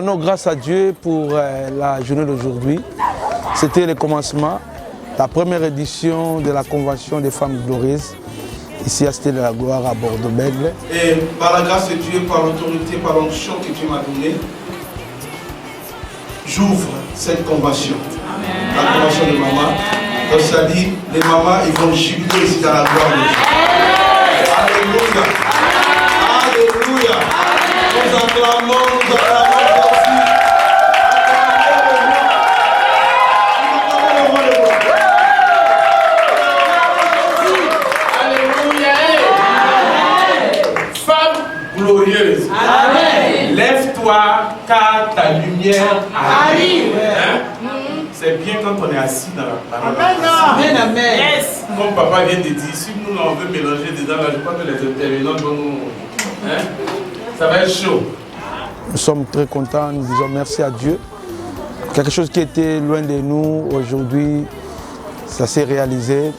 rendons grâce à Dieu pour la journée d'aujourd'hui. C'était le commencement, la première édition de la Convention des femmes glorieuses, ici à Cité de la Gloire à Bordeaux-Bègle. Et par la grâce de Dieu, par l'autorité, par l'onction que Dieu m'a donnée, j'ouvre cette convention. Amen. La convention de maman. Donc ça dit, les mamans, ils vont jubiler ici dans la gloire de Dieu. Alléluia. Alléluia. Nous acclamons, nous acclamons aussi. Alléluia. Femme glorieuse. Amen. Lève-toi car ta lumière arrive. C'est bien quand on est assis dans la parole. Amen, amen. Yes. Comme papa vient de dire, si nous on veut mélanger dedans, là, je crois que les intervenants vont nous. Hein? Ça va être chaud. Nous sommes très contents, nous disons merci à Dieu. Quelque chose qui était loin de nous, aujourd'hui, ça s'est réalisé.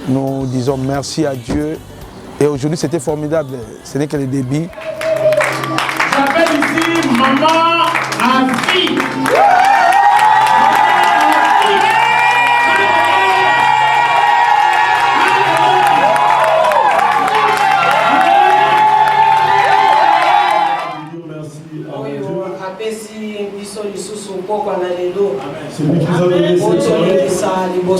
Nous disons merci à Dieu. Et aujourd'hui, c'était formidable. Ce n'est que le début. J'appelle ici maman à vie. Celui qui nous a donné cette soirée. Vous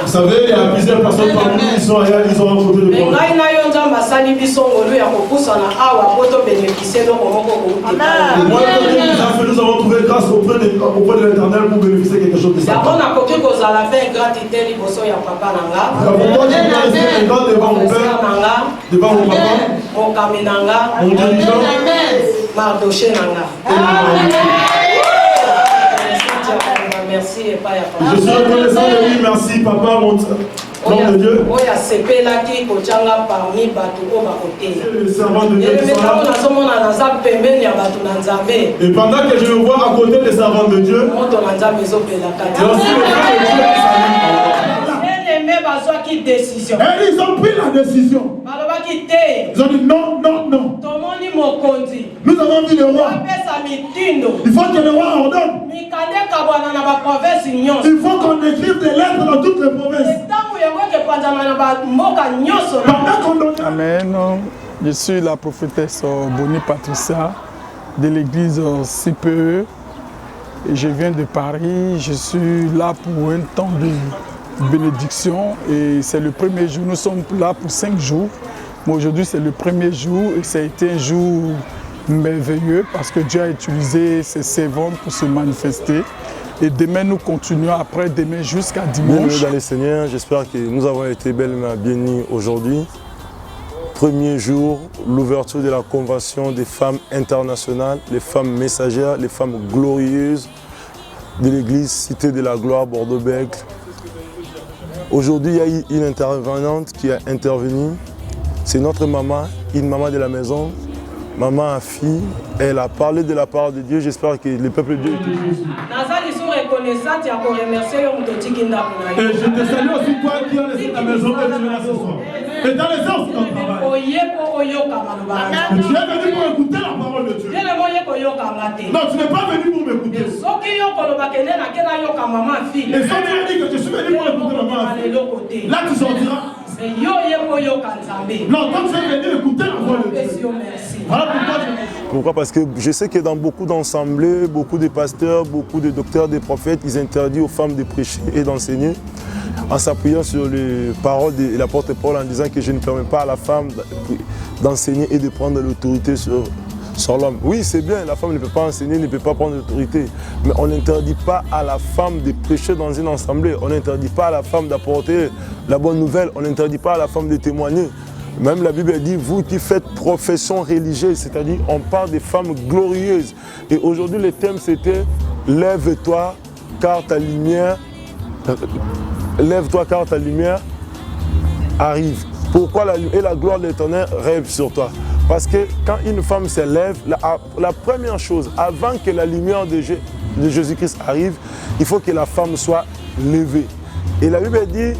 savez, il y a plusieurs personnes parmi nous qui sont allées, ils ont rencontré le problème. Nous avons trouvé grâce auprès de l'Éternel pour bénéficier quelque chose de ça. Pourquoi je dois rester devant mon père, devant mon papa, mon dirigeant, Mardoché Nanga. Merci et pas ya papa. Je suis reconnaissant de lui, merci papa, mon nom de Dieu. Oya sepela ki kochanga parmi batu o bakote. Le servant de Dieu qui sont là. Et pendant que je le vois à côté des servants de Dieu, je suis le frère de Dieu qui décision. Et ils ont pris la décision. Ils ont dit non, non, non. Nous avons vu le roi. Il faut que le roi ordonne. Il faut qu'on écrive des lettres dans toutes les provinces. Amen. Je suis la prophétesse Boni Patricia de l'église CPE. Et je viens de Paris. Je suis là pour un temps de bénédiction et c'est le premier jour. Nous sommes là pour 5 jours. Mais aujourd'hui, c'est le premier jour et ça a été un jour merveilleux parce que Dieu a utilisé ses servantes pour se manifester. Et demain, nous continuons après demain jusqu'à dimanche. Bienvenue dans les Seigneurs, j'espère que nous avons été bellement bénis aujourd'hui. Premier jour, l'ouverture de la convention des femmes internationales, les femmes messagères, les femmes glorieuses de l'église Cité de la Gloire Bordeaux-Bègle. Aujourd'hui, il y a eu une intervenante qui a intervenu. C'est notre maman, une maman de la maison, maman à fille. Elle a parlé de la parole de Dieu. J'espère que le peuple de Dieu était juste. Et je te salue aussi toi qui as laissé ta maison et tu es là ce soir. Et dans les heures où tu travailles. Tu es venu pour écouter la parole de Dieu. Non, tu n'es pas venu pour m'écouter. Et si tu as dit que je suis venu pour écouter maman, là tu sortiras. Non, quand tu es venu écouter la parole de Dieu. Voilà pourquoi Pourquoi? Parce que je sais que dans beaucoup d'assemblées, beaucoup de pasteurs, beaucoup de docteurs, des prophètes, ils interdisent aux femmes de prêcher et d'enseigner en s'appuyant sur les paroles de l'apôtre Paul en disant que je ne permets pas à la femme d'enseigner et de prendre l'autorité sur l'homme. Oui, c'est bien, la femme ne peut pas enseigner, ne peut pas prendre l'autorité, mais on n'interdit pas à la femme de prêcher dans une assemblée, on n'interdit pas à la femme d'apporter la bonne nouvelle, on n'interdit pas à la femme de témoigner. Même la Bible dit, vous qui faites profession religieuse, c'est-à-dire on parle des femmes glorieuses. Et aujourd'hui, le thème c'était « Lève-toi car ta lumière arrive ». Pourquoi la gloire de l'Éternel rêve sur toi? Parce que quand une femme se lève, la première chose, avant que la lumière de Jésus-Christ arrive, il faut que la femme soit levée. Et la Bible dit,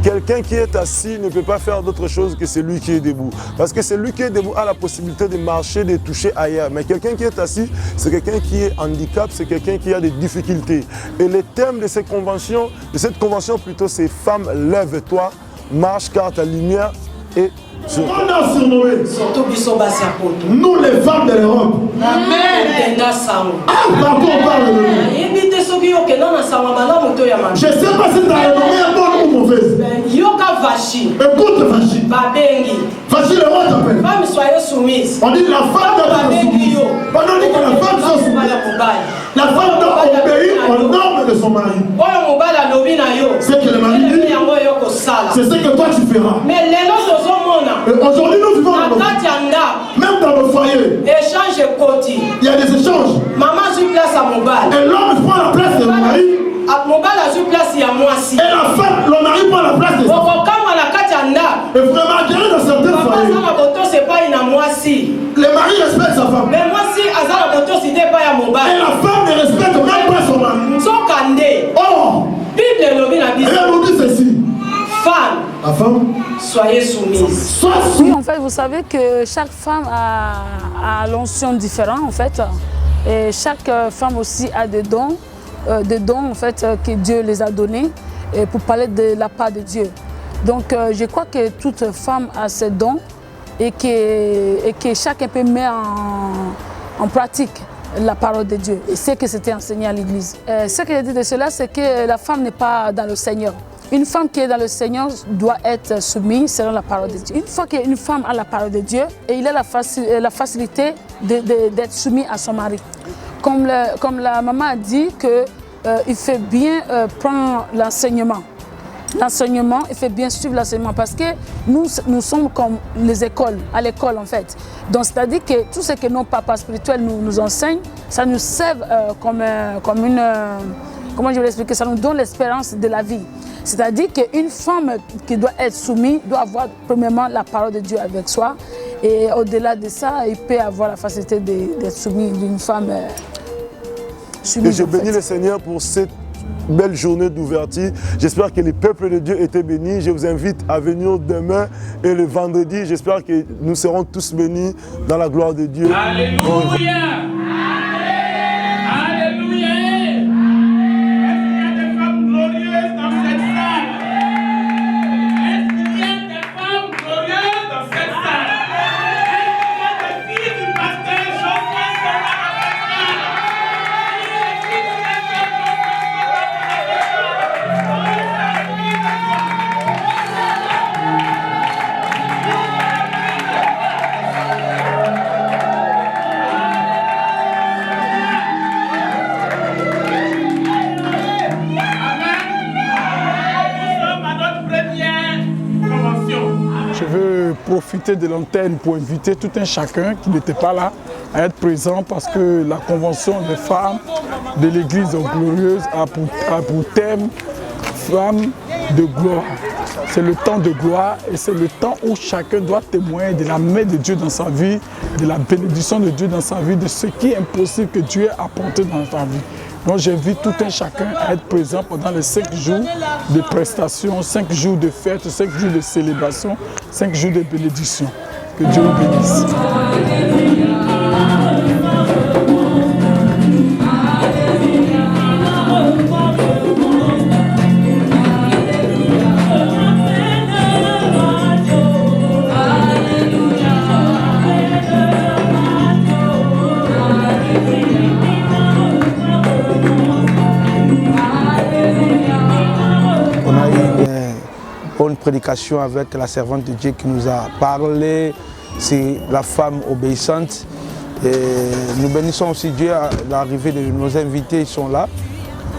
quelqu'un qui est assis ne peut pas faire d'autre chose que celui qui est debout. Parce que celui qui est debout a la possibilité de marcher, de toucher ailleurs. Mais quelqu'un qui est assis, c'est quelqu'un qui est handicap, c'est quelqu'un qui a des difficultés. Et le thème de cette convention plutôt, c'est « Femme, lève-toi, marche car ta lumière est sur toi ». On a surnommé nous les femmes de l'Europe. Amen. Ah, pardon, parle de nous. Je ne sais pas si tu as renommé un bon ou mauvaise. Écoute, Vachi. Vachi, le roi t'appelle. On dit la femme doit être soumise. Pendant que la femme soit soumise, la femme doit obéir aux normes de son mari. C'est que le mari dit, c'est ce que toi tu feras. Et aujourd'hui, nous vivons même dans nos foyers. Il y a des échanges. Et l'homme prend la place de son mari. Et la femme, le mari prend la place de son mari. Et vraiment, dans certains foyers, le mari respecte sa femme. Et la femme ne respecte même pas son mari. Or, elle nous dit ceci. La femme, soyez soumise. Oui, en fait, vous savez que chaque femme a l'onction différente, en fait. Et chaque femme aussi a des dons en fait, que Dieu les a donnés pour parler de la part de Dieu. Donc, je crois que toute femme a ses dons et que chacun peut mettre en pratique la parole de Dieu. Et c'est que c'était enseigné à l'église. Ce que je dis de cela, c'est que la femme n'est pas dans le Seigneur. Une femme qui est dans le Seigneur doit être soumise selon la parole de Dieu. Une fois qu'une femme a la parole de Dieu, et il a la facilité d'être soumise à son mari. Comme la maman a dit qu'il fait bien prendre l'enseignement. L'enseignement, il fait bien suivre l'enseignement parce que nous sommes comme les écoles, à l'école en fait. Donc c'est-à-dire que tout ce que nos papas spirituels nous enseignent, ça nous sert comme une... comment je vais l'expliquer? Ça nous donne l'espérance de la vie. C'est-à-dire qu'une femme qui doit être soumise doit avoir premièrement la parole de Dieu avec soi. Et au-delà de ça, il peut avoir la facilité d'être soumis d'une femme soumise. Et je bénis le Seigneur pour cette belle journée d'ouverture. J'espère que le peuple de Dieu était béni. Je vous invite à venir demain et le vendredi. J'espère que nous serons tous bénis dans la gloire de Dieu. Alléluia. Profiter de l'antenne pour inviter tout un chacun qui n'était pas là à être présent parce que la convention des femmes de l'église glorieuse a pour thème Femmes de gloire. C'est le temps de gloire et c'est le temps où chacun doit témoigner de la main de Dieu dans sa vie, de la bénédiction de Dieu dans sa vie, de ce qui est impossible que Dieu a apporté dans sa vie. Donc j'invite tout un chacun à être présent pendant les 5 jours de prestations, 5 jours de fête, 5 jours de célébration, 5 jours de bénédiction. Que Dieu vous bénisse. Une prédication avec la servante de Dieu qui nous a parlé, c'est la femme obéissante. Et nous bénissons aussi Dieu à l'arrivée de nos invités, ils sont là.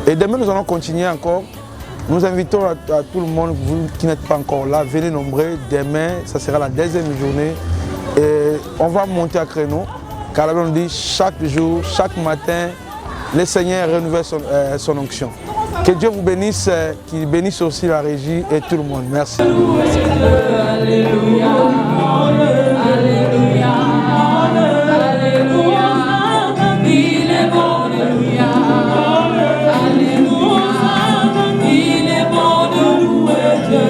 Et demain nous allons continuer encore. Nous invitons à tout le monde, vous qui n'êtes pas encore là, venez nombreux. Demain, ça sera la 2e journée. Et on va monter à créneau, car la Bible nous dit chaque jour, chaque matin, le Seigneur renouvelle son onction. Que Dieu vous bénisse, qu'il bénisse aussi la régie et tout le monde. Merci. Alléluia. Alléluia. Alléluia. Il est bon de louer. Alléluia. Il est bon de louer Dieu.